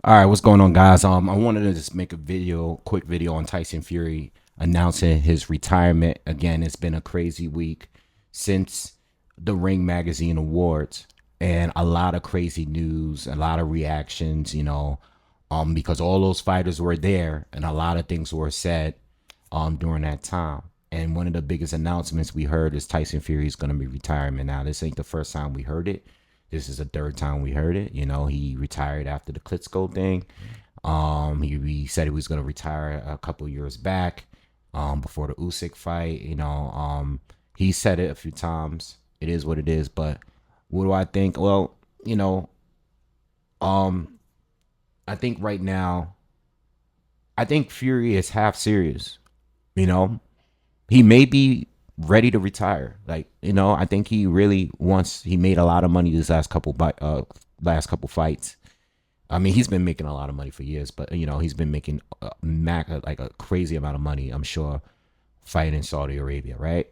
All right, what's going on, guys? I wanted to just make a quick video on Tyson Fury announcing his retirement. Again, it's been a crazy week since the Ring Magazine Awards, and a lot of crazy news, a lot of reactions. Because all those fighters were there, and a lot of things were said, during that time. And one of the biggest announcements we heard is Tyson Fury is going to be retiring. Now, this ain't the first time we heard it. This is the third time we heard it. He retired after the Klitschko thing. He said he was going to retire a couple years back, before the Usyk fight. He said it a few times. It is what it is. But what do I think? Well, um, I think right now, I think Fury is half serious. You know, he may be ready to retire. I think he really wants. He made a lot of money this last couple fights. I mean, he's been making a lot of money for years, but he's been making like a crazy amount of money. I'm sure fighting in Saudi Arabia, right?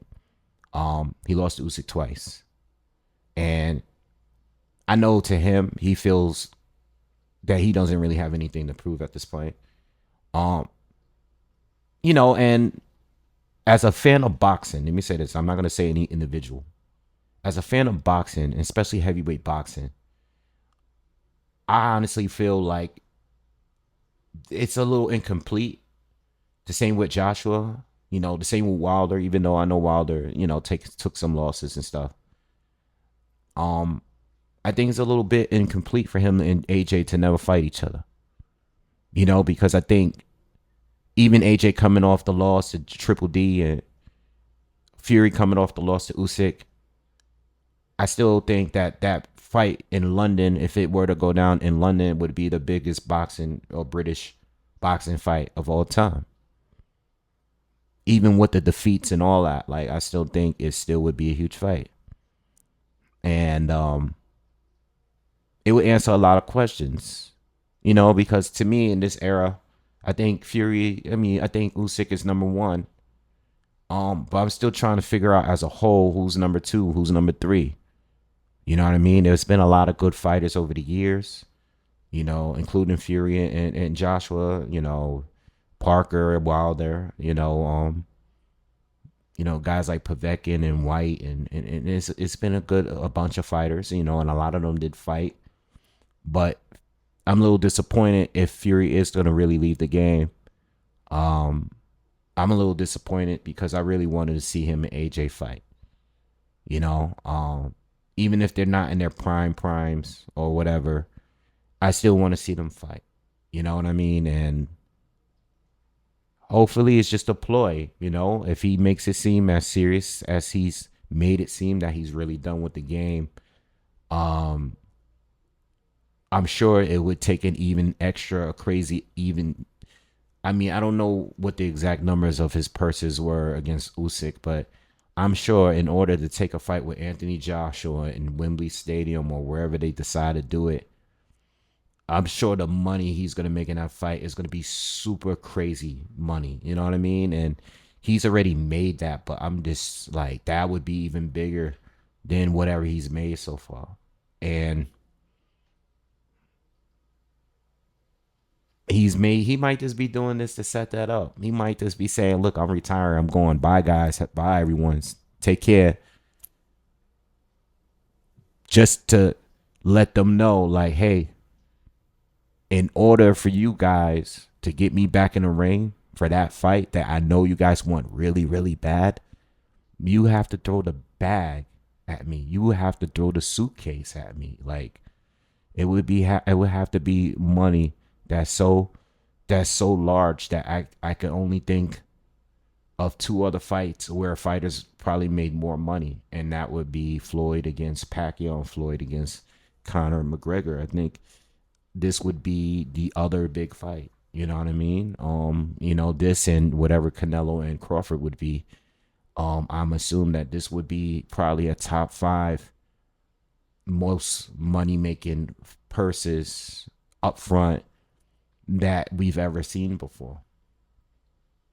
He lost to Usyk twice, and I know to him he feels that he doesn't really have anything to prove at this point. Um, and as a fan of boxing, let me say this: I'm not gonna say any individual. As a fan of boxing, especially heavyweight boxing, I honestly feel like it's a little incomplete. The same with Joshua, the same with Wilder, even though I know Wilder, took some losses and stuff. Um, I think it's a little bit incomplete for him and AJ to never fight each other. Because I think even AJ coming off the loss to Triple D and Fury coming off the loss to Usyk, I still think that fight in London, if it were to go down in London, would be the biggest boxing or British boxing fight of all time. Even with the defeats and all that, like I still think it still would be a huge fight, and it would answer a lot of questions. Because to me in this era, I think Fury. I mean, I think Usyk is number one. But I'm still trying to figure out as a whole who's number two, who's number three. You know what I mean? There's been a lot of good fighters over the years, including Fury and Joshua, Parker and Wilder, guys like Povetkin and White, and it's been a bunch of fighters, and a lot of them did fight. But I'm a little disappointed if Fury is gonna really leave the game. Um, I'm a little disappointed because I really wanted to see him and AJ fight. You know, um, Even if they're not in their primes or whatever, I still want to see them fight. You know what I mean? And hopefully it's just a ploy. If he makes it seem as serious as he's made it seem that he's really done with the game, um, I'm sure it would take an even extra crazy even. I mean, I don't know what the exact numbers of his purses were against Usyk, but I'm sure in order to take a fight with Anthony Joshua in Wembley Stadium or wherever they decide to do it, I'm sure the money he's gonna make in that fight is gonna be super crazy money. You know what I mean? And he's already made that, but I'm just like that would be even bigger than whatever he's made so far. And he might just be doing this to set that up. He might just be saying, "Look, I'm retiring. I'm going. Bye, guys. Bye, everyone. Take care." Just to let them know, like, hey, in order for you guys to get me back in the ring for that fight that I know you guys want really, really bad, you have to throw the bag at me. You have to throw the suitcase at me. Like it would have to be money that's so that's so large that I can only think of two other fights where fighters probably made more money, and that would be Floyd against Pacquiao and Floyd against Conor McGregor. I think this would be the other big fight. You know what I mean? This and whatever Canelo and Crawford would be. I'm assuming that this would be probably a top five most money making purses up front that we've ever seen before.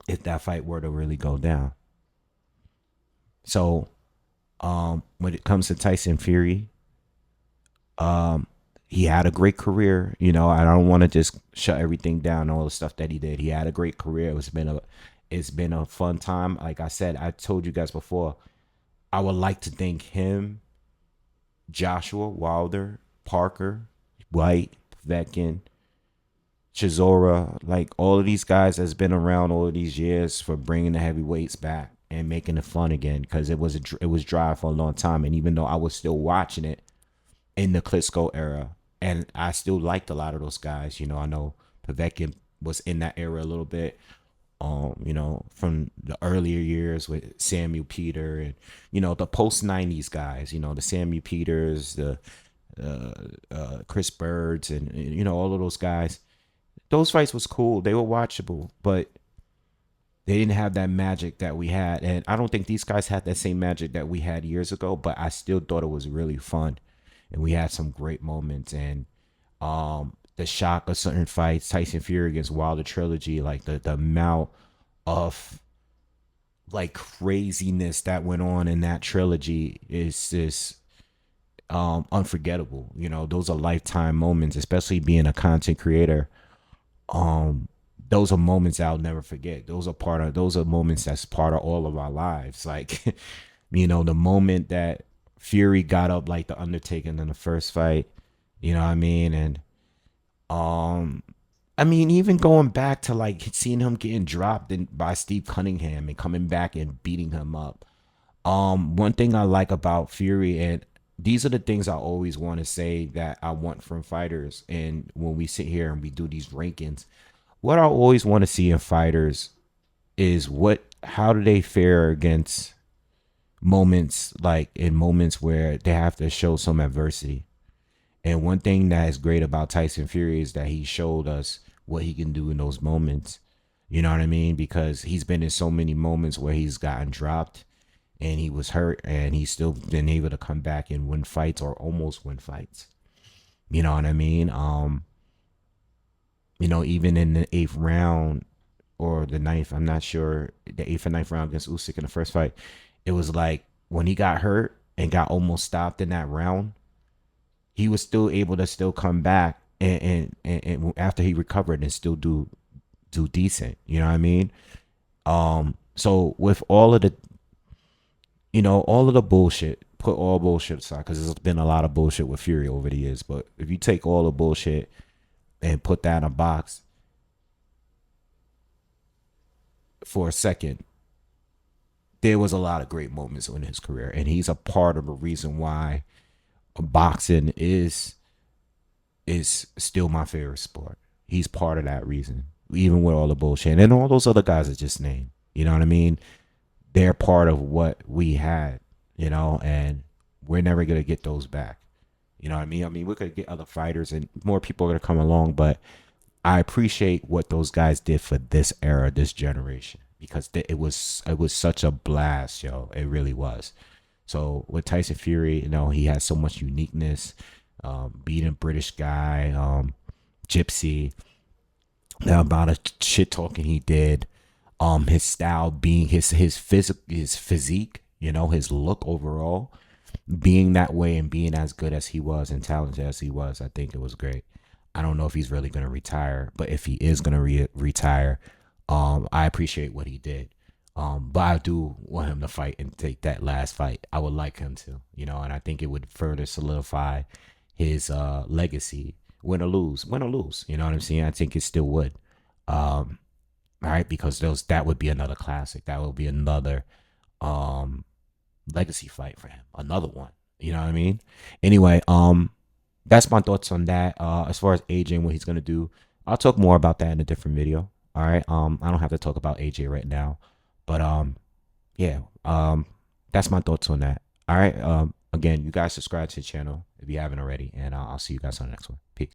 If that fight were to really go down. So when it comes to Tyson Fury, um, he had a great career. You know, I don't want to just shut everything down, all the stuff that he did. He had a great career. It's been a fun time. Like I said, I told you guys before, I would like to thank him, Joshua Wilder, Parker, White, Vetkin, Chisora, like all of these guys that's been around all of these years for bringing the heavyweights back and making it fun again, because it was dry for a long time. And even though I was still watching it in the Klitschko era, and I still liked a lot of those guys. You know, I know Povetkin was in that era a little bit. You know, from the earlier years with Samuel Peter and the post '90s guys. You know, the Samuel Peters, the Chris Birds, and all of those guys. Those fights was cool. They were watchable, but they didn't have that magic that we had. And I don't think these guys had that same magic that we had years ago, but I still thought it was really fun. And we had some great moments. And the shock of certain fights, Tyson Fury against Wilder trilogy, like the amount of like craziness that went on in that trilogy is just unforgettable. You know, those are lifetime moments, especially being a content creator. um those are moments I'll never forget. Those are moments that's part of all of our lives. Like, the moment that Fury got up like the Undertaker in the first fight, you know what I mean? And um I mean, even going back to like seeing him getting dropped by Steve Cunningham and coming back and beating him up. One thing I like about Fury, and these are the things I always want to say that I want from fighters. And when we sit here and we do these rankings, what I always want to see in fighters is how do they fare against moments where they have to show some adversity. And one thing that is great about Tyson Fury is that he showed us what he can do in those moments. You know what I mean? Because he's been in so many moments where he's gotten dropped and he was hurt, and he's still been able to come back and win fights or almost win fights. You know what I mean? Even in the eighth round or the ninth, I'm not sure, the eighth and ninth round against Usyk in the first fight, it was like when he got hurt and got almost stopped in that round, he was still able to still come back and after he recovered and still do decent. You know what I mean? So with all of the bullshit, put all bullshit aside, because there's been a lot of bullshit with Fury over the years. But if you take all the bullshit and put that in a box for a second, there was a lot of great moments in his career, and he's a part of the reason why boxing is still my favorite sport. He's part of that reason, even with all the bullshit and all those other guys I just named. You know what I mean? They're part of what we had, and we're never gonna get those back. You know what I mean? I mean, we're gonna get other fighters and more people are gonna come along, but I appreciate what those guys did for this era, this generation, because it was such a blast, yo. It really was. So with Tyson Fury, he has so much uniqueness. Beating British guy, Gypsy, the amount of shit talking he did, his style being his physique, his look overall, being that way and being as good as he was and talented as he was, I think it was great. I don't know if he's really gonna retire, but if he is gonna retire, I appreciate what he did. But I do want him to fight and take that last fight. I would like him to, and I think it would further solidify his legacy. Win or lose. You know what I'm saying? I think it still would. Um, right, because that would be another classic. That would be another um legacy fight for him. Another one. You know what I mean? Anyway, that's my thoughts on that. As far as AJ and what he's gonna do, I'll talk more about that in a different video. All right. I don't have to talk about AJ right now, but yeah. That's my thoughts on that. All right. Again, you guys subscribe to the channel if you haven't already, and I'll see you guys on the next one. Peace.